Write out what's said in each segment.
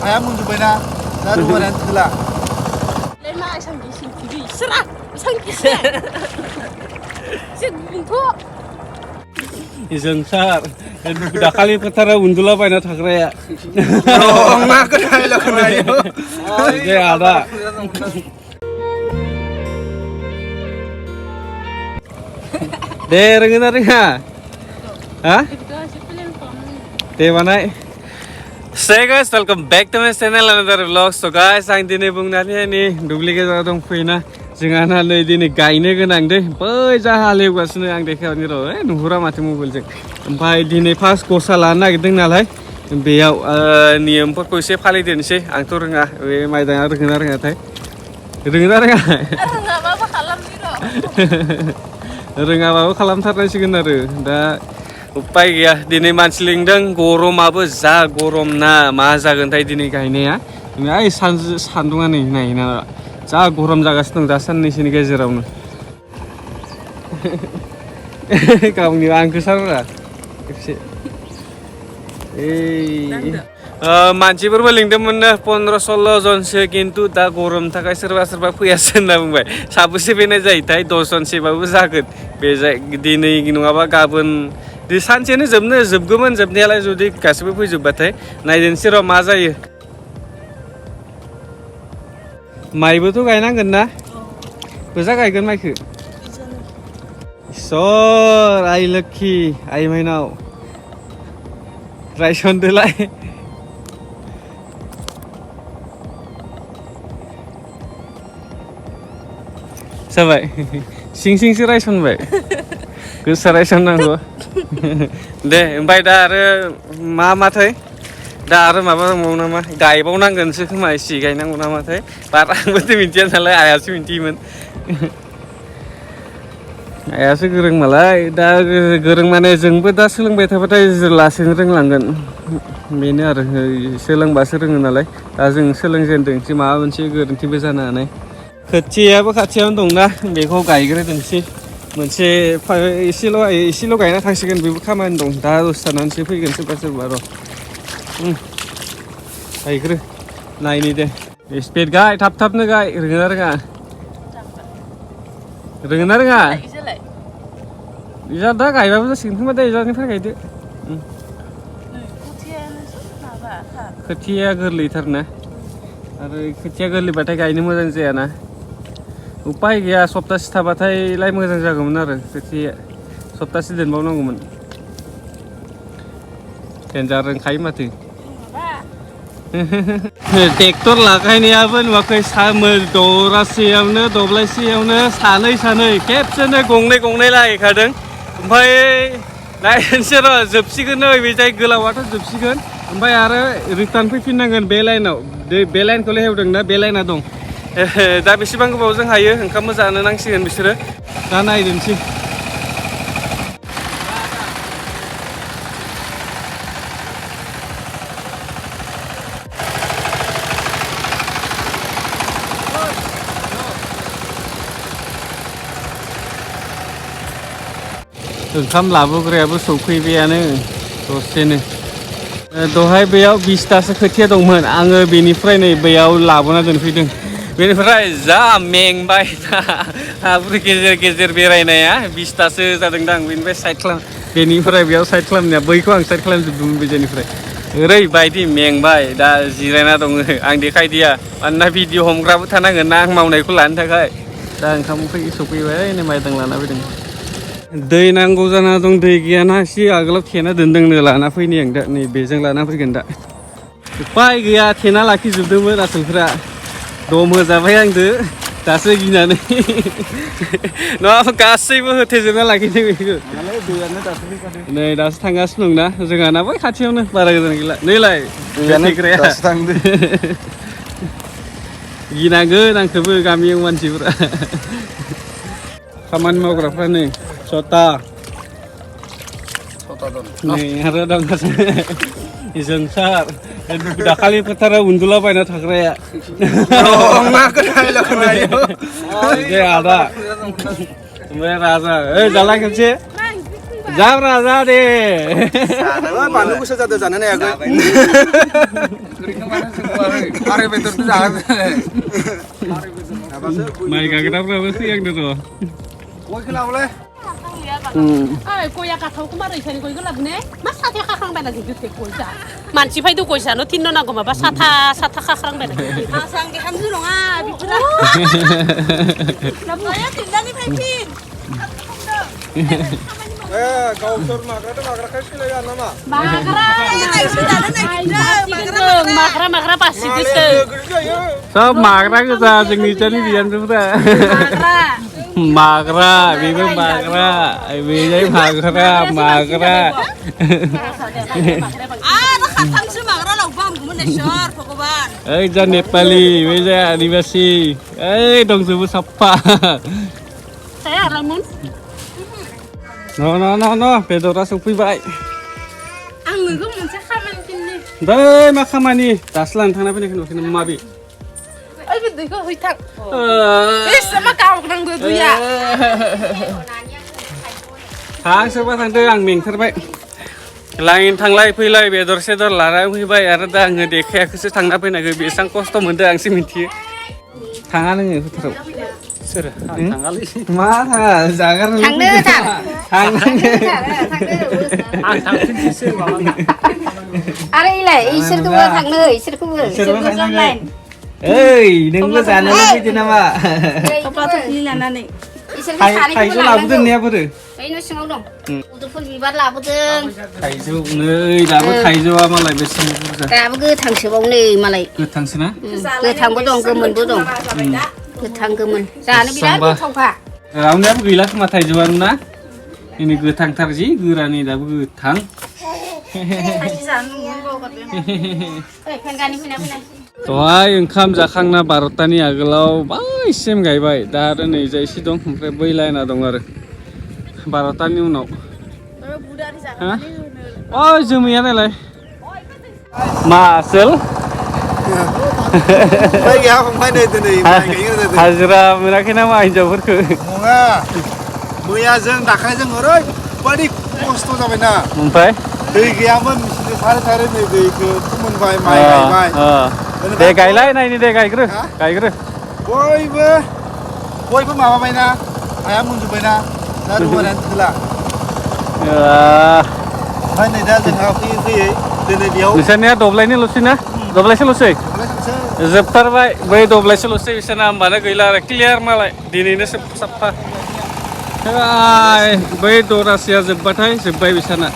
हाया मोनजोब्बायना दा रुमारियानो थोला लेना सांगि सिंखि इसरा सांगिसे जोंथ' जोंसार दाखालि फोथाराव उन्दुलाबायना थाग्राया मा खोनायो खोनायो दे आदा दे रोङोना रोङा हा दे बानाय Hey guys, welcome back to my channel another vlog. So guys, आं दिनै बुंनानै नै दुब्लि गेजेराव दंफैयोना जोंहाना नै दिनै गायनो गोनां दे बै जा हालेवगासिनो आं देखायहरनि र' नुहुरा माथो मबाइलजों ओमफ्राय दिनै फार्स्ट गसा लानो नागिरदों नालाय बेयाव नियमफोरखौ एसे फालिदेरनोसै आंथ' रोङा बे माइदाङा रोङोना रोङाथाय रोङोना रोङा रोङाबाबो खालामनि र' रोङाबाबो खालामथारनांसिगोन आरो दा उपाय गैया दिनै मानसि लिंदों गरमाबो जा गरम ना मा जागोनथाय दिनै गायनाया ओइ सान्दुङा नै नायना जा गरम जागासिनो दं दा साननैसोनि गेजेरावनो गावनि आंखौ सारा खेबसे मानसिफोरबो लिंदोंमोननो 15-16 जनसो खिन्थु दा गरम थाखाय सोरबा सोरबा फैयासो होनना बुंबाय साबेसे फैनाय जायोथाय 10 जनसोबाबो जागोन बे दिनै नङाबा गाबोन सानसेनो जोबगौमोन जोबनायालाय जुदि गासिबो फैजोबबाथाय नायनोसै र' मा जायो माइबोथ' गायनांगोन ना बोजा गायगोन माइखौ इसर आइ लोक्षि आइ माइनाव रायसनदोलाय जाबाय सिं सिंसो रायसनबाय गोसा रायसननांगौ दे ओमफ्राय दा आरो माथाय दा आरो माबा दंबावो नामा गायबावनांगोनसो खोमा एसे गायनांगौ नामाथाय बारा आंबोथ' मिथिया नालाय आइयासो मिथियोमोन आइयासो गोरों मालाय दा गोरों माने जोंबो दा सोलोंबाय थाबाथाय लासैनो रोंलांगोन बेनो आरो सोलोंबासो रोङो नालाय दा जों सोलोंजेनदों एसे माबा मोनसे गोरोन्थिबो जानो हानाय खोथियाबो खाथियावनो दंना बेखौ गायग्रोदोंसै मोनसे एसेल' गायना थांसिगोन बेबो खामानि दं दा दसे थानानैसो फैगोन सोरबा सोरबा र' गायग्रो नायनि दे स्पिड गाय थाब थाबनो गाय रोङोना रोङा रोङोना रोङा इजा दा गायबाबो जासिगोन खोमा दा इजानिफ्राय गायदो खोथिया गोरलैथारना आरो खोथिया गोरलैबाथाय गायनो मोजां जायाना उपाय गैया सप्तासे थाबाथायलाय मोजां जागौमोन आरो खोथिया सप्तासे दोनबावनांगौमोन देन्जार रोंखायो माथो ट्रेक्टर लागायनायाबो नुवाखै दरासेयावनो दब्लायसेयावनो सानै खेबसेनो गंनै लागायखादों ओमफ्राय नायनोसै र' जोबसिगोन बे जाय गोलावाथ' जोबसिगोन ओमफ्राय आरो रिटार्न फैफिननांगोन बे लाइनाव बे लाइनखौलाय हेवदोंना बे लाइना दं दा बेसेबां गोबावजों हायो ओंखामबो जानो नांसिगोन बिसोरो दा नायनोसै ओंखाम लाबोग्रायाबो सौफैबायानो दसेनो दहाय बेयाव 20तासो खोथिया दंमोन आङो बेनिफ्राय नै बेयाव लाबोना दोनफैदों बेनिफ्राय जा मेंबाय हाब्रु गेजेर बेरायनाया 20तासो जादोंदां बेनिफ्राय बेनिफ्राय बेयाव साइड खालामनाया बैखौ आं साइड खालामजोबदोंमोन बेनिफ्राय ओरैबायदि मेंबाय दा जिरायना दङ आं देखायदिया मानोना भिडिअ हमग्राबो थानांगोन ना आं मावनायखौ लानो थाखाय दा ओंखाम सफैबाय नै माइदां लाना फैदों दै नांगौ जाना दं दै गैयाना एसे आगोलाव थेना दोनदोंनो लाना फैनि आं दा नै बेजों लाना फैगोन दा उपाय गैया थेना लाखिजोबदोंमोन आसोलफ्रा दम होजाबाय आंदो दासो गिनानै नङाबा गासैबो होथेजोबना लाखिदों बेखौ नै दासो थांगासिनो दंना जोंहाना बै खाथियावनो बारा गोजान गैला नैलाय गिनांगोन आंखौबो गामियाव मानसिफोरा खामानि मावग्राफ्रा नै सता नै आरो दं जोंसार दाखालि फोथाराव उन्दुलाबायना थाग्राया मा खोनायो दे आदा ओमफ्राय राजा ओइ जाला खेबसे जाब्रा जा दे बानलु गोसा जादों जानो नायाखै आरो बेदरबो जागोन माइ गायग्राफ्राबो फैहांदों र' गयखौ लाबोलाय ओइ गया गाथावखौ मारै इसानि गयखौ लाबोने मा साथा खाख्रांबायना जों गोथे गयजा मानसि फैदो गय जानो थिननो नांगौ माबा साथा खाख्रांबायना आसां देहामजो नङा बिफोरा लाबोया तिननानिफ्राय फिन गावसोर माग्राखाय सोलाया नामा माग्रा बासिदोसो सब माग्रा गोजा जोंनि जानि बिहामजोफ्रा माग्रा बेबो माग्रा बेजाय माग्रा आरो खाथामसो माग्रा लावबा हामगौमोन नेसर भगबान ओइ जा नेपालि बे जा आदिबासि ओइ दंजोबो साफा saya alamun न बेदरा सफैबाय आं नोंखौ मोनसे खामानि थिननि दै मा खामानि दासो लानो थांना फैनायखौ नुवाखै माबे ओइ बे दैखौ हैथां एसे मा गावनांगौ दैया थां सोरबा थांदों आं मेंथारबाय लाइन थांलाय फैलाय बेदर सेदर लानानै फैबाय आरो दा आङो देखायाखैसो थांना फैनायखौ बेसेबां खस्थ' मोनदों आंसो मिन्थियो थाङा नोङो फोथाराव सोर थाङालै मा थाङा जागार थांनो थां आं थांफिनसैसो आरो इलाय इसोरखौबो थांनो इसोरखौबो ओइ नोंबो जानो लुबैदों नामा थफ्ला लानानै थाइजौ लाबोदों ने बोरो बै न' सिङाव दं मुदुफुल बिबार लाबोदों थाइजौ नै दाबो थाइजौआ मालाय बेसे बुरजा दाबो गोथांसोबाव नै मालाय गोथांसो ना गोथांबो दं गोमोनबो दं गोथां गोमोन जानो बिराद गोथावखा रावनियाबो गैला खोमा थाइजौआनो ना दिनै गोथांथार जि गोरानि दाबो गोथां दहाय ओंखाम जाखांना 12टानि आगोलाव बायसिम गायबाय दा आरो नै जा एसे दं ओमफ्राय बै लाइना दं आरो 12टानि उनाव अ जोमैया नायलाय मा आसोल हाजिरा मोनाखै नामा हिनजावफोरखौ नङा मैया जों दाखालिजों ओरैबायदि खस्थ' जाबायना ओमफ्राय दै गैयामोन मेचिनजों सारै नै दैखौ फोमोनबाय माइ गायबाय दे गायलाय नायनि दे गायग्रो बयबो माबाबायना हाया मोनजोब्बायना दा रुवानियानो थोला ओमफ्राय नै दा जोंहा फैयै दिनै बेयाव नोंसोरनिया दब्लायनोल'सै ना दब्लायसेल'सै जोबथारबाय बै दब्लायसेल'सै बिसोरना होमबानो गैला आरो क्लियार मालाय दिनैनो साफा बै दरासिया जोब्बाथाय जोब्बाय बिसोरना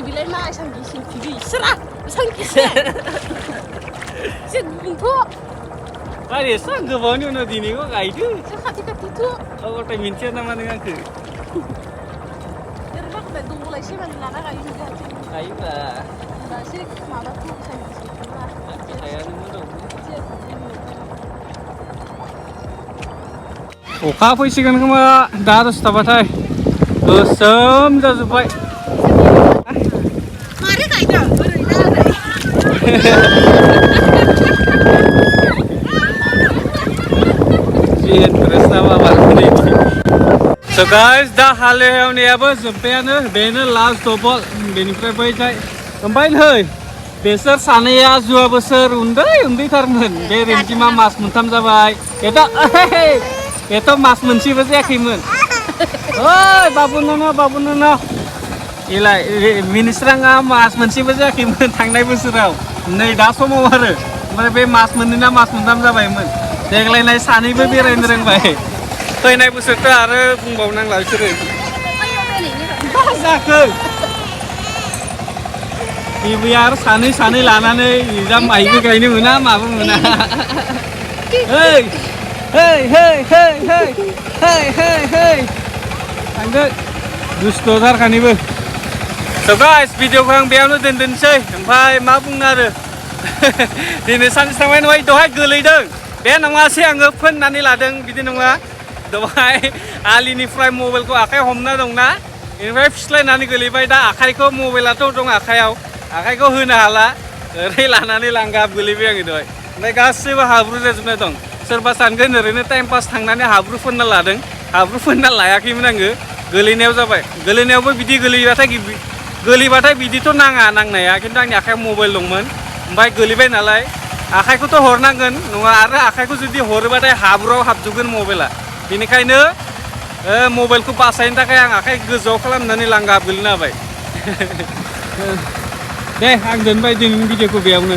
이빌레 마 상기신 TV 쓰라 상기신 지금부터 아니 쌍그 번호는 디니고 가이드 저 카티 투 어거ட்ட 민치야 나마는 그 여러분 그 동굴에 심은 나라가 있는데 가이다 다시 마다 투 상기신 가야는 문도 어카 보이시건 그마 다도 스타바타이 गोसोम जाजोब्बाय मारै गायदों ओरै ना जि इन्टारेस्ट ना माबा So guys दा हालेवनायाबो जोब्बायानो बेनो लास्ट डबल बेनिफ्राय बैजाय ओमफ्राय नै बेसोर सानैया जुवा बोसोर उन्दैथारमोन बे रेन्जिमा मास मोनथाम जाबाय बेथ' मास मोनसेबो जायाखैमोन ओइ बाबु नोनो इलाय मिनिस्राङा मास मोनसेबो जायाखैमोन थांनाय बोसोराव नै दा समाव आरो ओमफ्राय बे मास मोननै ना मास मोनथाम जाबायमोन देग्लायनाय सानैबो बेरायनो रोंबाय फैनाय बोसोरथ' आरो बुंबावनांला बिसोरो मा जाखो बेबो आरो सानै लानानै जा माइबो गायनो मोना माबो मोना थांदो दुस्थ'थार खानिबो So guys, भिडिअखौ आं बेयावनो दोनसै ओमफ्राय मा बुंनो आरो दिनै सानसे थांबाय नङा दहाय गोलैदों बे नङासै आङो फोननानै लादों बिदि नङा दहाय आलिनिफ्राय मबाइलखौ आखाइ हमना दंना बेनिफ्राय फिस्लायनानै गोलैबाय दा आखाइखौ मबाइलाथ' दं आखाइखौ होनो हाला ओरै लानानै लांगाब गोलैबाय आङो दहाय ओमफ्राय गासैबो हाब्रु जाजोबनाय दं सोरबा सानगोन ओरैनो टाइम पास थांनानै हाब्रु फोनना लादों हाब्रु फोनना लायाखैमोन आङो गोलैनायाव जाबाय गोलैनायावबो बिदि गोलैबाथाय बिदिथ' नाङा नांनाया खिन्थु आंनि आखाइयाव मबाइल दंमोन ओमफ्राय गोलैबाय नालाय आखाइखौथ' हरनांगोन नङा आरो आखाइखौ जुदि हरोबाथाय हाब्रुआव हाबजोबगोन मबाइला बेनिखायनो मबाइलखौ बासायनो थाखाय आं आखाइ गोजौआव खालामनानै लांगाब गोलैना होबाय दे आं दोनबाय दिनैनि भिडिअखौ बेयावनो